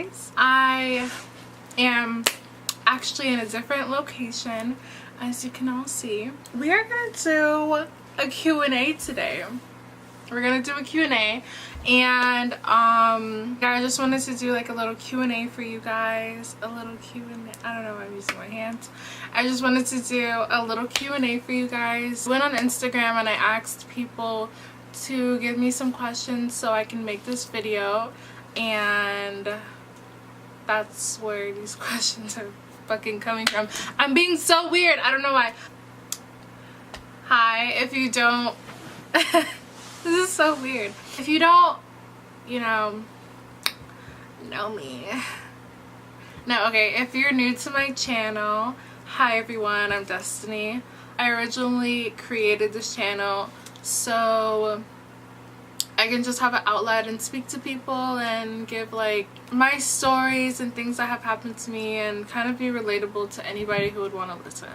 guys. I am actually in a different location, as you can all see. We are gonna do a Q&A today. We're gonna do a Q&A, and I just wanted to do like a little Q&A for you guys. A little Q&A. I don't know why I'm using my hands. I just wanted to do a little Q&A for you guys. I went on Instagram and I asked people to give me some questions so I can make this video, and that's where these questions are fucking coming from. I'm being so weird. I don't know why. Hi, if you don't this is so weird. If you don't, you know me. No, okay, if you're new to my channel, hi everyone, I'm Destiny. I originally created this channel so I can just have an outlet and speak to people and give like my stories and things that have happened to me and kind of be relatable to anybody who would want to listen.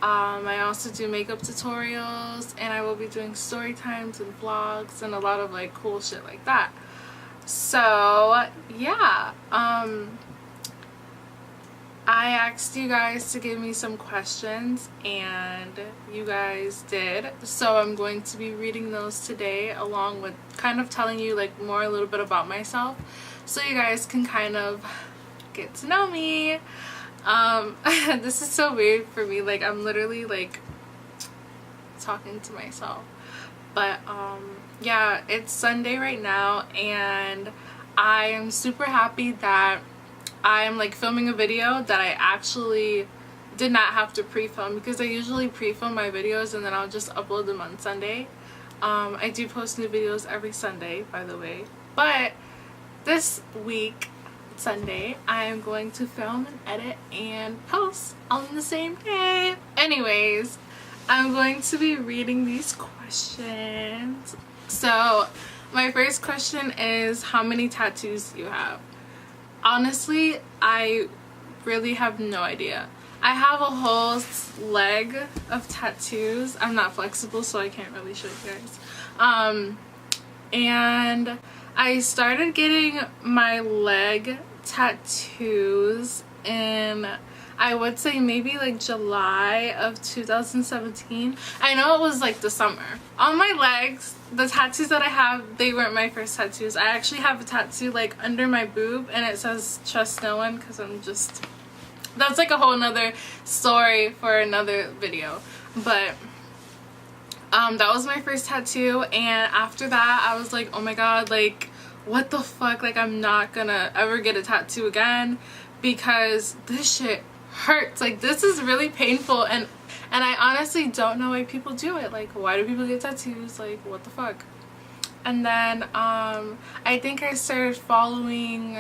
I also do makeup tutorials, and I will be doing story times and vlogs and a lot of like cool shit like that. So yeah, I asked you guys to give me some questions and you guys did, so I'm going to be reading those today, along with kind of telling you like more a little bit about myself so you guys can kind of get to know me. This is so weird for me, like I'm literally like talking to myself, but yeah, it's Sunday right now and I am super happy that I'm like filming a video that I actually did not have to pre-film, because I usually pre-film my videos and then I'll just upload them on Sunday. I do post new videos every Sunday, by the way, but this week Sunday I am going to film and edit and post on the same day. Anyways, I'm going to be reading these questions. So my first question is, how many tattoos do you have? Honestly, I really have no idea. I have a whole leg of tattoos. I'm not flexible, so I can't really show you guys. And I started getting my leg tattoos in, I would say maybe like July of 2017. I know it was like the summer. On my legs, the tattoos that I have, they weren't my first tattoos. I actually have a tattoo like under my boob and it says trust no one, because I'm just, that's like a whole nother story for another video. But that was my first tattoo, and after that I was like, oh my god, like what the fuck, like I'm not gonna ever get a tattoo again because this shit hurts. Like this is really painful, and I honestly don't know why people do it. Like, why do people get tattoos? Like, what the fuck? And then I think I started following,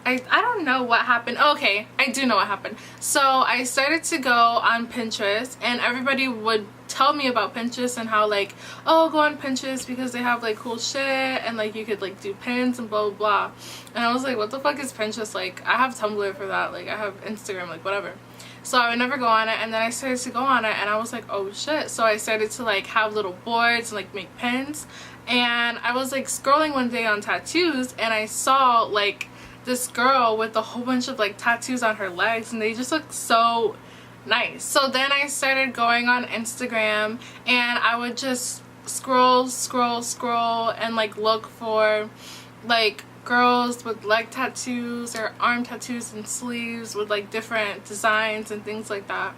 I don't know what happened. Okay, I do know what happened. So I started to go on Pinterest, and everybody would tell me about Pinterest and how like, oh, go on Pinterest because they have like cool shit and like you could like do pins and blah blah blah. And I was like, what the fuck is Pinterest? Like I have Tumblr for that, like I have Instagram, like whatever. So I would never go on it, and then I started to go on it and I was like, oh shit. So I started to like have little boards and like make pins, and I was like scrolling one day on tattoos and I saw like this girl with a whole bunch of like tattoos on her legs, and they just look so nice. So then I started going on Instagram and I would just scroll and like look for like girls with leg tattoos or arm tattoos and sleeves with like different designs and things like that.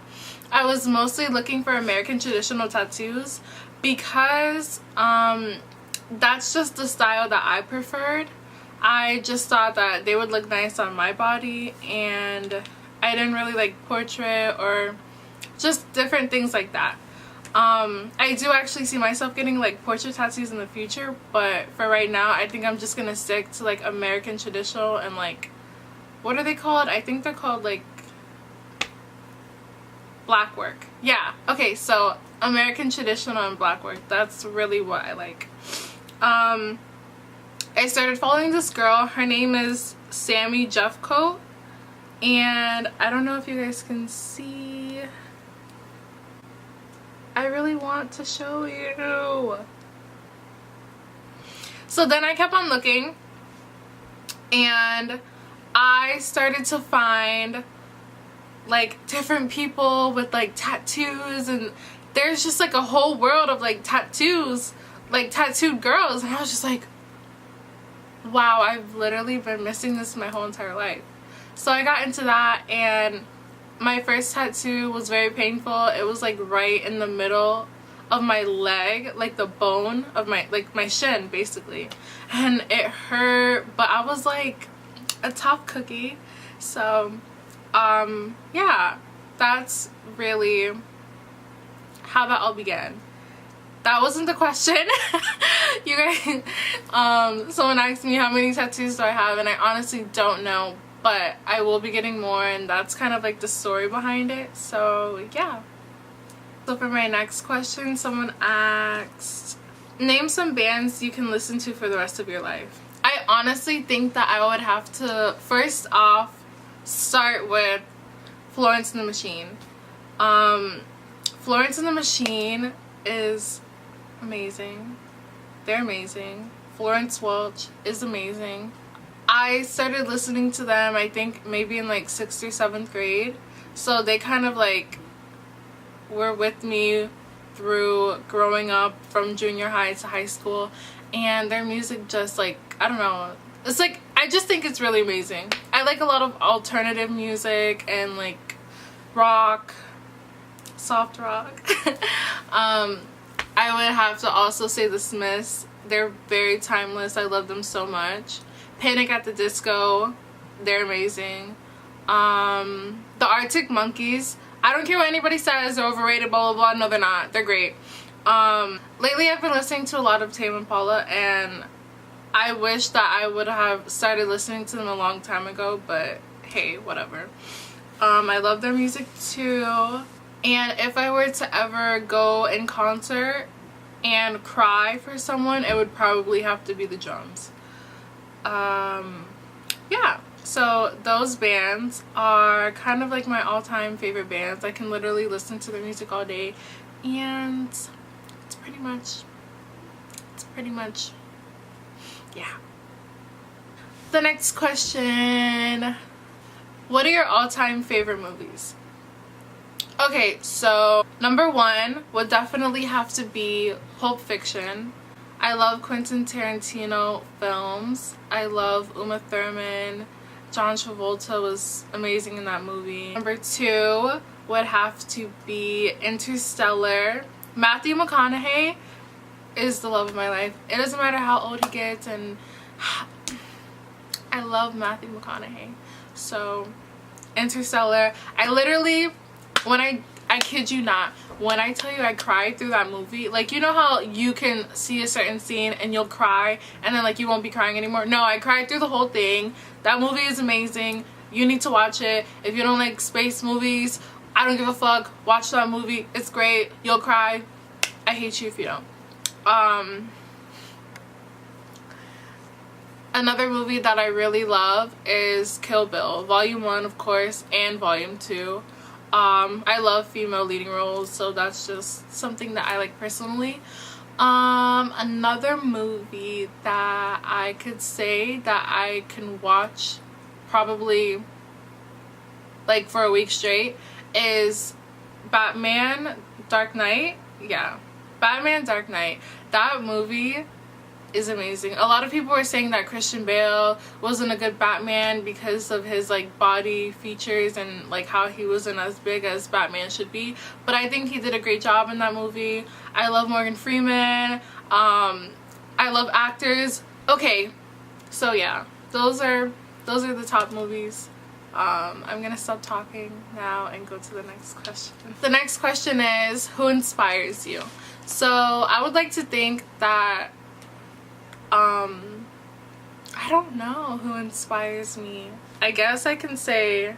I was mostly looking for American traditional tattoos because that's just the style that I preferred. I just thought that they would look nice on my body, and I didn't really like portrait or just different things like that. I do actually see myself getting like portrait tattoos in the future, but for right now I think I'm just gonna stick to like American traditional and like, what are they called? I think they're called like black work. Yeah, okay, so American traditional and black work, that's really what I like. I started following this girl. Her name is Sammy Jeffcoat, and I don't know if you guys can see. I really want to show you. So then I kept on looking, and I started to find like different people with like tattoos, and there's just like a whole world of like tattoos, like tattooed girls, and I was just like, wow, I've literally been missing this my whole entire life. So I got into that, and my first tattoo was very painful. It was like right in the middle of my leg, like the bone of my, like my shin basically, and it hurt, but I was like a tough cookie. So yeah, that's really how that all began. That wasn't the question. You guys, someone asked me how many tattoos do I have, and I honestly don't know, but I will be getting more, and that's kind of like the story behind it. So yeah. So for my next question, someone asked, name some bands you can listen to for the rest of your life. I honestly think that I would have to first off start with Florence and the Machine. Florence and the Machine is amazing. They're amazing. Florence Welch is amazing. I started listening to them, I think maybe in like 6th or 7th grade. So they kind of like were with me through growing up from junior high to high school, and their music just like, I don't know, it's like, I just think it's really amazing. I like a lot of alternative music and like rock, soft rock. I would have to also say the Smiths. They're very timeless. I love them so much. Panic at the Disco, they're amazing. The Arctic Monkeys, I don't care what anybody says, they're overrated, blah blah blah. No, they're not. They're great. Lately I've been listening to a lot of Tame Impala, and I wish that I would have started listening to them a long time ago, but hey, whatever. I love their music too. And if I were to ever go in concert and cry for someone, it would probably have to be the Drums. Yeah, so those bands are kind of like my all-time favorite bands. I can literally listen to their music all day, and it's pretty much yeah. The next question, what are your all-time favorite movies? Okay, so number one would definitely have to be Pulp Fiction. I love Quentin Tarantino films. I love Uma Thurman. John Travolta was amazing in that movie. Number two would have to be Interstellar. Matthew McConaughey is the love of my life. It doesn't matter how old he gets, and I love Matthew McConaughey. So Interstellar, I literally, when I kid you not, when I tell you I cried through that movie, like, you know how you can see a certain scene and you'll cry and then like you won't be crying anymore? No, I cried through the whole thing. That movie is amazing. You need to watch it. If you don't like space movies, I don't give a fuck. Watch that movie. It's great. You'll cry. I hate you if you don't. Another movie that I really love is Kill Bill. Volume 1, of course, and Volume 2. I love female leading roles, so that's just something that I like personally. Another movie that I could say that I can watch probably like for a week straight is Batman Dark Knight. Yeah, Batman Dark Knight. That movie is amazing. A lot of people were saying that Christian Bale wasn't a good Batman because of his like body features and like how he wasn't as big as Batman should be, but I think he did a great job in that movie. I love Morgan Freeman. I love actors. Okay, so yeah, those are the top movies. I'm gonna stop talking now and go to the next question. The next question is, who inspires you? So I would like to think that I don't know who inspires me. I guess I can say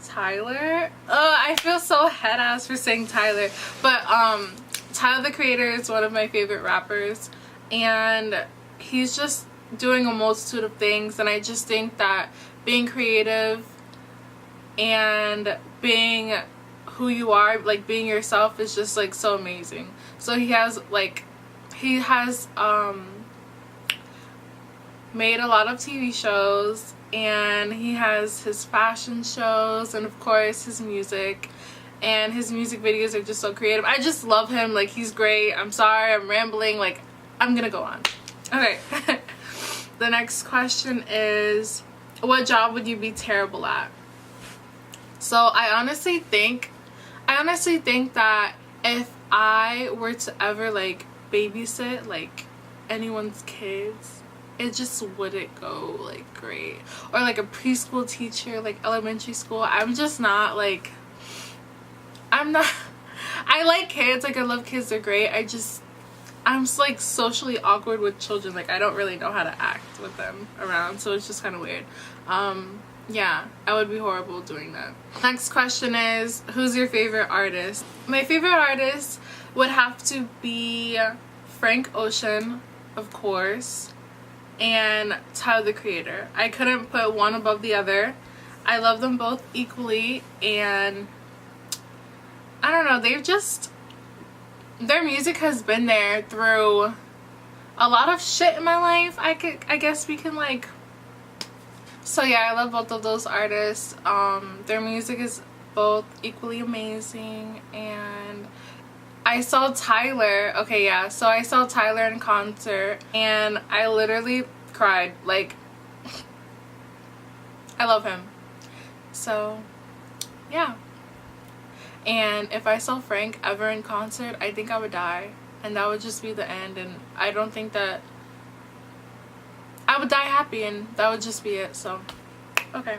Tyler. I feel so head ass for saying Tyler, but Tyler the Creator is one of my favorite rappers, and he's just doing a multitude of things, and I just think that being creative and being who you are, like being yourself, is just like so amazing. So he has made a lot of TV shows, and he has his fashion shows and of course his music, and his music videos are just so creative. I just love him. Like, he's great. I'm sorry I'm rambling, like I'm gonna go on. Okay. The next question is, what job would you be terrible at? So I honestly think that if I were to ever like babysit like anyone's kids, it just wouldn't go like great. Or like a preschool teacher, like elementary school. I'm just not like, I like kids, like I love kids, they're great. I'm just like socially awkward with children. Like I don't really know how to act with them around, so it's just kind of weird. Yeah, I would be horrible doing that. Next question is, who's your favorite artist? My favorite artist would have to be Frank Ocean, of course, and Tyler the Creator. I couldn't put one above the other. I love them both equally, and I don't know, their music has been there through a lot of shit in my life. I guess we can like, so yeah, I love both of those artists. Their music is both equally amazing. And I saw Tyler, okay, yeah, so I saw Tyler in concert and I literally cried. Like, I love him. So yeah. And if I saw Frank ever in concert, I think I would die, and that would just be the end. And I don't think that I would die happy, and that would just be it. So okay.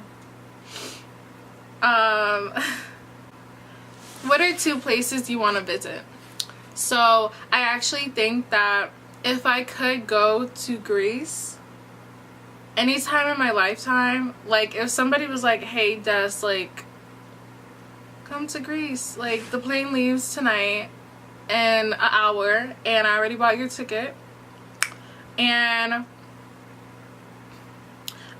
What are 2 places you want to visit? So I actually think that if I could go to Greece anytime in my lifetime, like if somebody was like, hey Des, like come to Greece, like the plane leaves tonight in an hour and I already bought your ticket and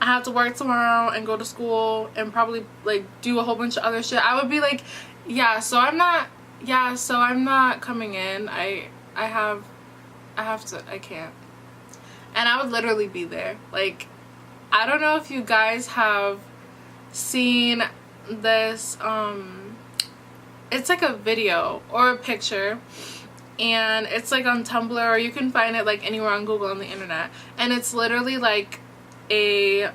I have to work tomorrow and go to school and probably like do a whole bunch of other shit, I would be like, yeah, so I'm not coming in. I can't. And I would literally be there. Like, I don't know if you guys have seen this, it's like a video or a picture, and it's like on Tumblr, or you can find it like anywhere on Google on the internet, and it's literally like a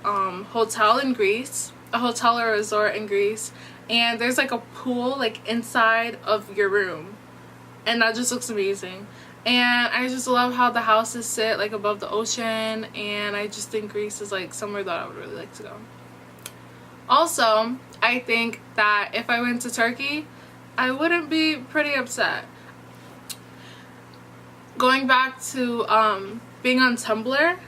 hotel in Greece, a hotel or a resort in Greece, and there's like a pool like inside of your room, and that just looks amazing. And I just love how the houses sit like above the ocean, and I just think Greece is like somewhere that I would really like to go. Also, I think that if I went to Turkey, I wouldn't be pretty upset. Going back to being on Tumblr,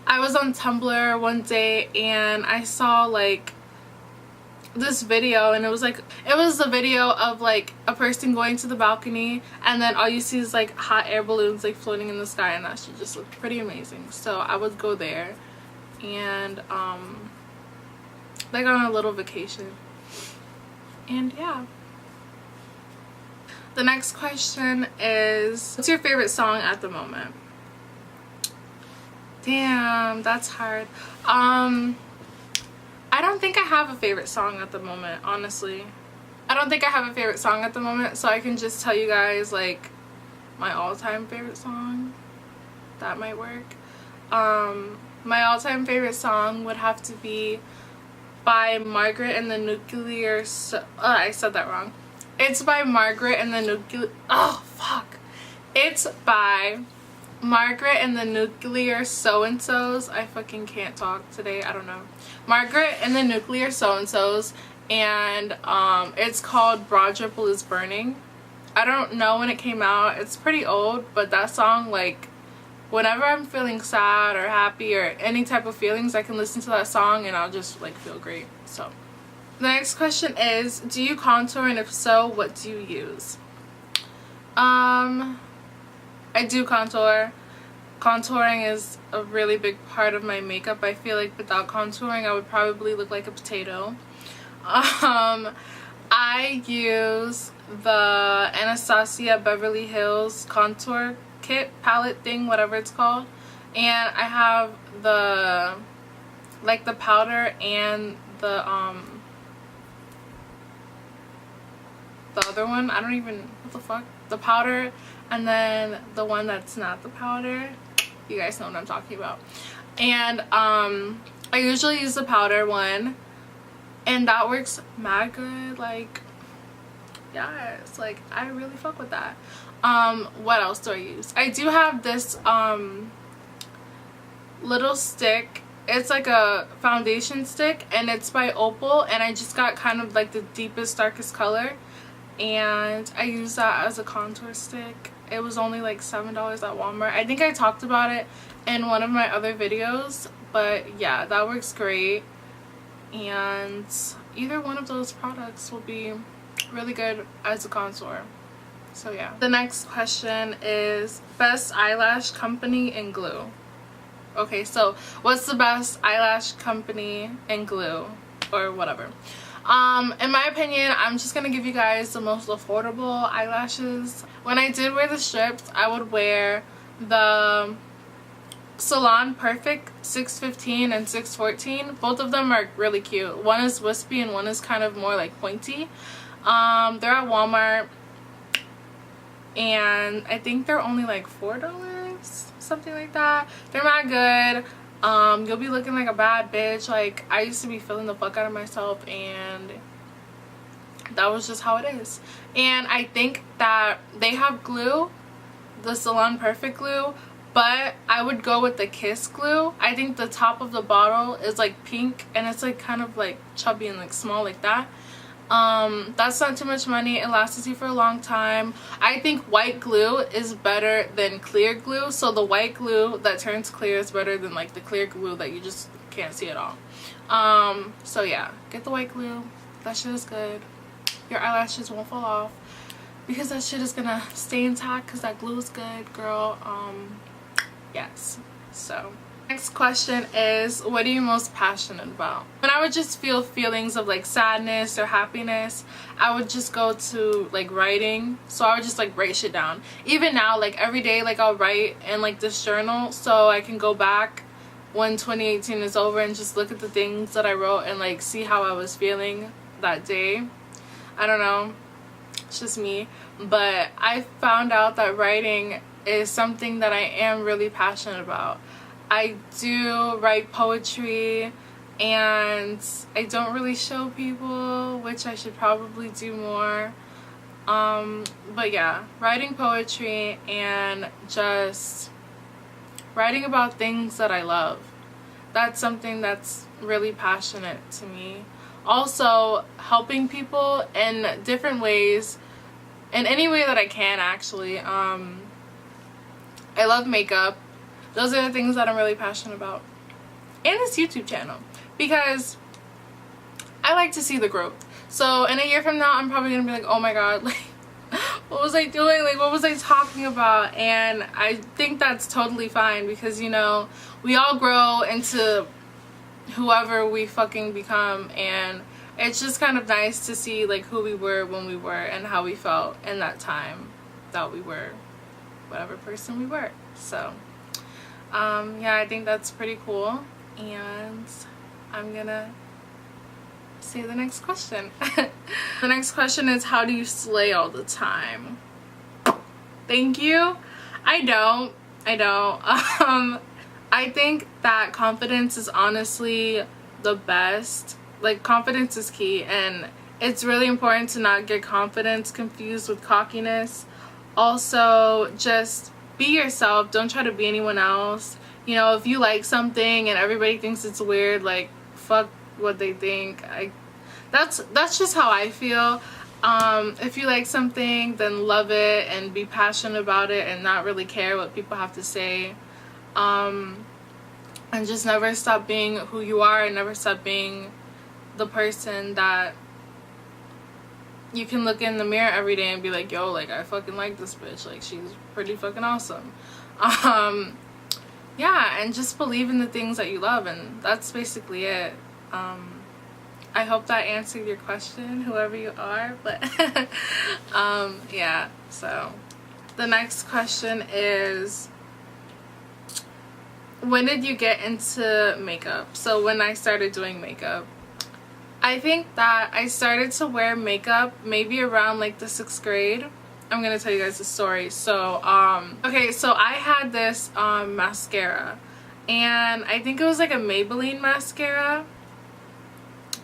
I was on Tumblr one day and I saw like this video, and it was a video of like a person going to the balcony, and then all you see is like hot air balloons like floating in the sky, and that should just look pretty amazing. So I would go there and like on a little vacation. And yeah. The next question is, what's your favorite song at the moment? Damn, that's hard. I don't think I have a favorite song at the moment, honestly. I don't think I have a favorite song at the moment, so I can just tell you guys like my all-time favorite song. That might work. My all-time favorite song would have to be by Margaret and the Nuclear I said that wrong. It's by Margaret and the Nuclear... Oh, fuck. It's by Margaret and the Nuclear So-and-Sos. I fucking can't talk today. I don't know. Margaret and the Nuclear So-and-Sos. And it's called Broad Ripple is Burning. I don't know when it came out. It's pretty old. But that song, like, whenever I'm feeling sad or happy or any type of feelings, I can listen to that song and I'll just, like, feel great. So... The next question is, do you contour, and if so, what do you use? I do contour. Contouring is a really big part of my makeup. I feel like without contouring I would probably look like a potato. I use the Anastasia Beverly Hills contour kit, palette thing, whatever it's called. and I have the like the powder and the other one. I don't even, what the fuck, the powder, and then the one that's not the powder. You guys know what I'm talking about. And I usually use the powder one, and that works mad good. Like, yes, like I really fuck with that. What else do I use? I do have this little stick. It's like a foundation stick, and it's by Opal, and I just got kind of like the deepest, darkest color, and I use that as a contour stick. It was only like $7 at Walmart. I think I talked about it in one of my other videos, but yeah, that works great, and either one of those products will be really good as a contour. So yeah. The next question is best eyelash company and glue. Okay, so what's the best eyelash company and glue, or whatever? In my opinion, I'm just gonna give you guys the most affordable eyelashes. When I did wear the strips, I would wear the Salon Perfect 615 and 614. Both of them are really cute. One is wispy and one is kind of more like pointy. They're at Walmart, and I think they're only like $4, something like that. They're not good. You'll be looking like a bad bitch. Like, I used to be feeling the fuck out of myself, and that was just how it is. And I think that they have glue, the Salon Perfect glue, but I would go with the Kiss glue. I think the top of the bottle is like pink, and it's like kind of like chubby and like small like that. That's not too much money. It lasts you for a long time. I think white glue is better than clear glue, so the white glue that turns clear is better than like the clear glue that you just can't see at all. So yeah, get the white glue. That shit is good. Your eyelashes won't fall off because that shit is gonna stay intact because that glue is good, girl. Yes. So next question is, what are you most passionate about? When I would just feel feelings of like sadness or happiness, I would just go to like writing. So I would just like write shit down. Even now, like every day, like I'll write in like this journal so I can go back when 2018 is over and just look at the things that I wrote and like see how I was feeling that day. I don't know, it's just me, but I found out that writing is something that I am really passionate about. I do write poetry, and I don't really show people, which I should probably do more. But yeah, writing poetry and just writing about things that I love. That's something that's really passionate to me. Also, helping people in different ways, in any way that I can, actually. I love makeup. Those are the things that I'm really passionate about. And this YouTube channel, because I like to see the growth. So in a year from now, I'm probably gonna be like, oh my god, like, what was I doing? Like, what was I talking about? And I think that's totally fine, because, you know, we all grow into whoever we fucking become, and it's just kind of nice to see like who we were when we were and how we felt in that time that we were whatever person we were. So yeah, I think that's pretty cool, and I'm gonna say the next question. The next question is, how do you slay all the time? Thank you. I don't I think that confidence is honestly the best. Like, confidence is key, and it's really important to not get confidence confused with cockiness. Also, just be yourself. Don't try to be anyone else. You know, if you like something and everybody thinks it's weird, like, fuck what they think. That's just how I feel. If you like something, then love it and be passionate about it and not really care what people have to say. And just never stop being who you are, and never stop being the person that you can look in the mirror every day and be like, yo, like, I fucking like this bitch, like, she's pretty fucking awesome. Yeah, and just believe in the things that you love, and that's basically it. I hope that answered your question, whoever you are, but yeah. So the next question is, when did you get into makeup? So when I started doing makeup, I think that I started to wear makeup maybe around like the 6th grade. I'm gonna tell you guys the story. So okay, so I had this mascara, and I think it was like a Maybelline mascara.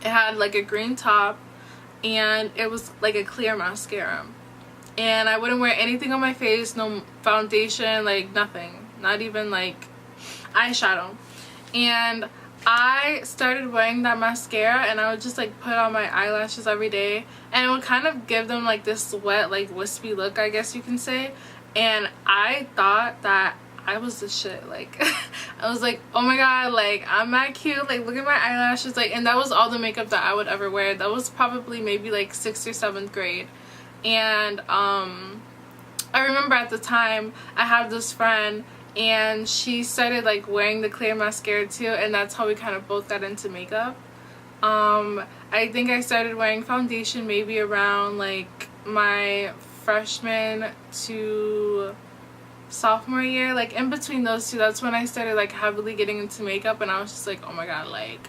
It had like a green top, and it was like a clear mascara, and I wouldn't wear anything on my face, no foundation, like nothing, not even like eyeshadow. And I started wearing that mascara, and I would just like put on my eyelashes every day, and it would kind of give them like this wet, like wispy look, I guess you can say. And I thought that I was the shit. Like I was like, oh my god, like I'm not cute, like look at my eyelashes, like. And that was all the makeup that I would ever wear. That was probably maybe like 6th or 7th grade. And I remember at the time I had this friend, and she started like wearing the clear mascara too, and that's how we kind of both got into makeup. I think I started wearing foundation maybe around like my freshman to sophomore year, like in between those two. That's when I started like heavily getting into makeup, and I was just like, oh my god, like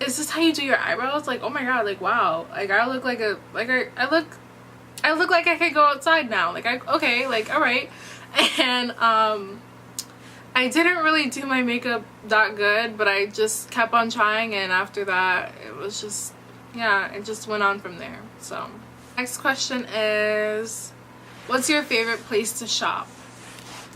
is this how you do your eyebrows? Like, oh my god, like wow, like I look like a I look like I could go outside now. Like okay, like all right. And I didn't really do my makeup that good, but I just kept on trying, and after that it was just, yeah, it just went on from there. So next question is, what's your favorite place to shop?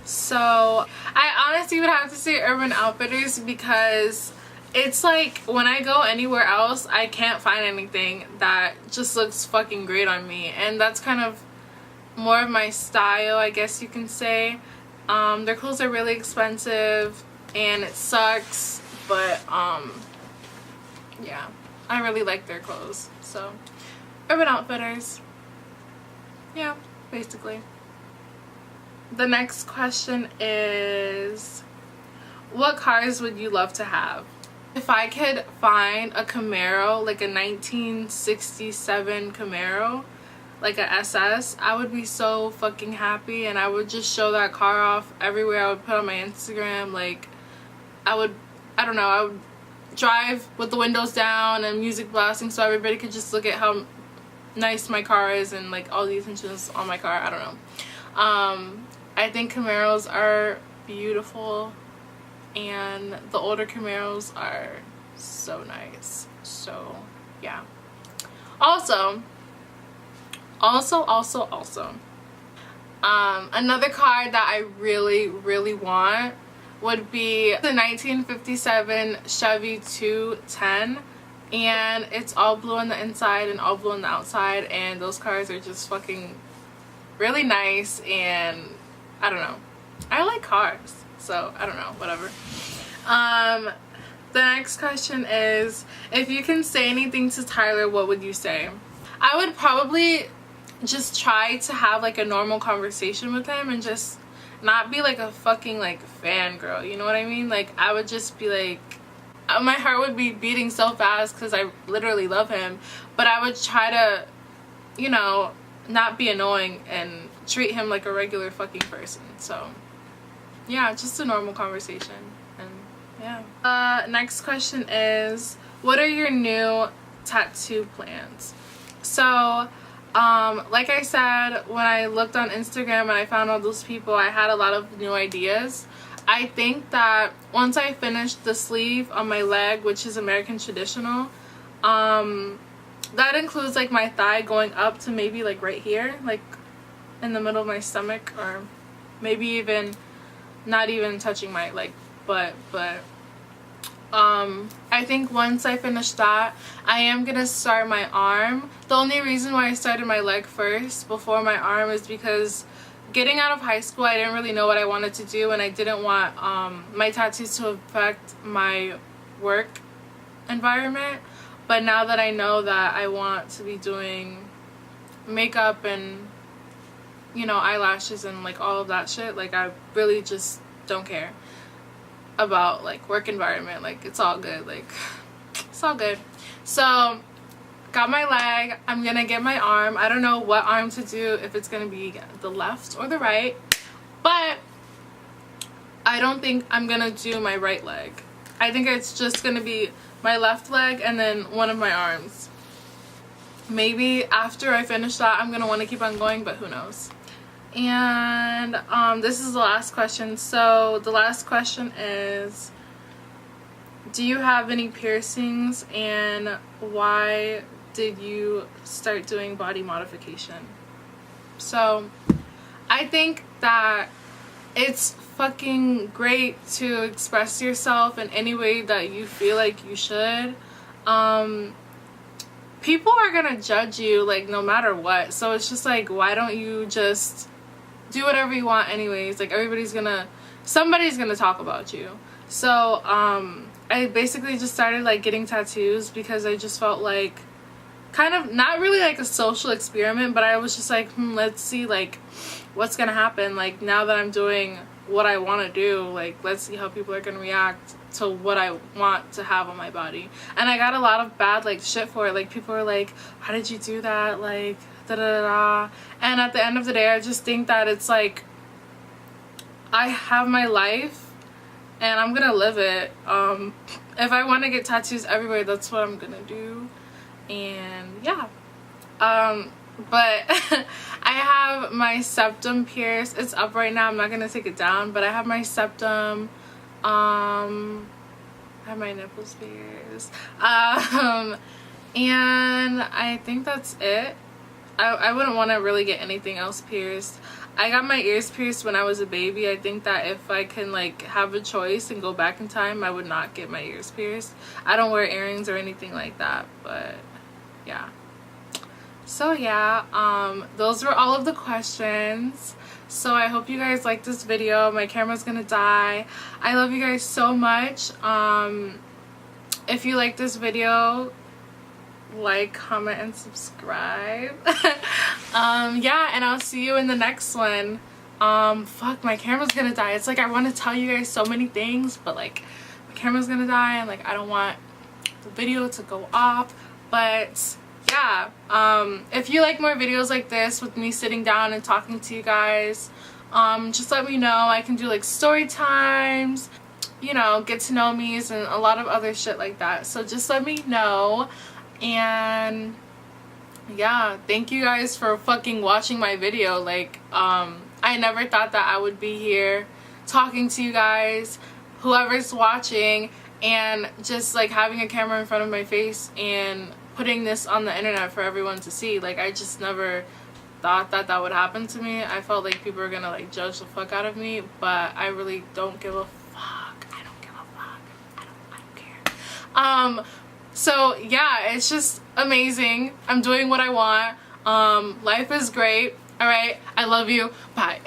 So I honestly would have to say Urban Outfitters, because it's like when I go anywhere else I can't find anything that just looks fucking great on me, and that's kind of more of my style, I guess you can say. Their clothes are really expensive and it sucks, but yeah, I really like their clothes. So Urban Outfitters, yeah, basically. The next question is, what cars would you love to have? If I could find a Camaro, like a 1967 Camaro, like a SS, I would be so fucking happy, and I would just show that car off everywhere. I would put on my Instagram, like I don't know, I would drive with the windows down and music blasting so everybody could just look at how nice my car is and like all the attentions on my car. I don't know. I think Camaros are beautiful, and the older Camaros are so nice. So yeah. Also another car that I really want would be the 1957 Chevy 210, and it's all blue on the inside and all blue on the outside, and those cars are just fucking really nice. And I don't know, I like cars, so I don't know, whatever. The next question is, if you can say anything to Tyler, what would you say? I would probably just try to have like a normal conversation with him and just not be like a fucking like fangirl, you know what I mean? Like I would just be like, my heart would be beating so fast because I literally love him, but I would try to, you know, not be annoying and treat him like a regular fucking person. So yeah, just a normal conversation. And yeah. Next question is, what are your new tattoo plans? So like I said, when I looked on Instagram and I found all those people, I had a lot of new ideas. I think that once I finish the sleeve on my leg, which is American traditional, that includes like my thigh going up to maybe like right here, like in the middle of my stomach, or maybe even not even touching my like butt. But I think once I finish that, I am gonna start my arm. The only reason why I started my leg first before my arm is because getting out of high school, I didn't really know what I wanted to do, and I didn't want my tattoos to affect my work environment. But now that I know that I want to be doing makeup and, you know, eyelashes and like all of that shit, like I really just don't care about like work environment. Like it's all good, like it's all good. So got my leg, I'm gonna get my arm. I don't know what arm to do, if it's gonna be the left or the right, but I don't think I'm gonna do my right leg. I think it's just gonna be my left leg and then one of my arms. Maybe after I finish that I'm gonna want to keep on going, but who knows. And this is the last question. So the last question is, do you have any piercings, and why did you start doing body modification? So I think that it's fucking great to express yourself in any way that you feel like you should. People are gonna judge you like no matter what, so it's just like, why don't you just do whatever you want anyways? Like, somebody's gonna talk about you. So I basically just started like getting tattoos because I just felt like, kind of not really like a social experiment, but I was just like, let's see like what's gonna happen. Like, now that I'm doing what I want to do, like, let's see how people are gonna react to what I want to have on my body. And I got a lot of bad like shit for it. Like, people were like, how did you do that? Like, da da da. And at the end of the day, I just think that it's like, I have my life and I'm gonna live it. If I want to get tattoos everywhere, that's what I'm gonna do. And yeah, but I have my septum pierced. It's up right now. I'm not gonna take it down, but I have my septum. I have my nipples pierced. And I think that's it. I wouldn't want to really get anything else pierced. I got my ears pierced when I was a baby. I think that if I can like have a choice and go back in time, I would not get my ears pierced. I don't wear earrings or anything like that, but yeah. So yeah, those were all of the questions. So I hope you guys liked this video. My camera's gonna die. I love you guys so much. If you like this video, like, comment, and subscribe. Yeah, and I'll see you in the next one. Fuck, my camera's gonna die. It's like, I want to tell you guys so many things, but like, my camera's gonna die, and like, I don't want the video to go off. But yeah, if you like more videos like this with me sitting down and talking to you guys, just let me know. I can do like story times, you know, get to know me's, and a lot of other shit like that. So just let me know. And yeah, thank you guys for fucking watching my video. Like, I never thought that I would be here talking to you guys, whoever's watching, and just like having a camera in front of my face and putting this on the internet for everyone to see. Like, I just never thought that that would happen to me. I felt like people were gonna like judge the fuck out of me, but I really don't give a fuck. I don't give a fuck. I don't care. So yeah, it's just amazing. I'm doing what I want. Life is great. All right, I love you. Bye.